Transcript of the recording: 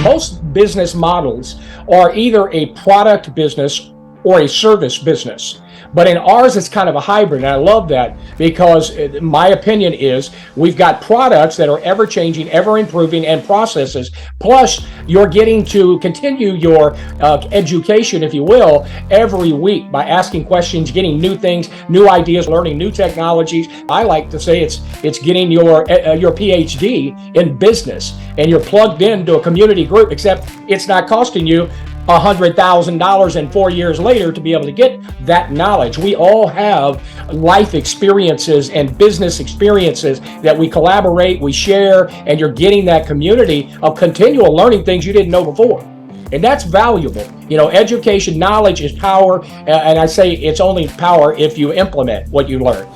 most business models are either a product business or a service business. But in ours, it's kind of a hybrid, and I love that because my opinion is we've got products that are ever changing, ever improving, and processes. Plus, you're getting to continue your education, if you will, every week by asking questions, getting new things, new ideas, learning new technologies. I like to say it's getting your PhD in business, and you're plugged into a community group, except it's not costing you $100,000 and 4 years later to be able to get that knowledge. We all have life experiences and business experiences that we collaborate, we share, and you're getting that community of continual learning things you didn't know before. And that's valuable. Education, knowledge is power, and I say it's only power if you implement what you learn.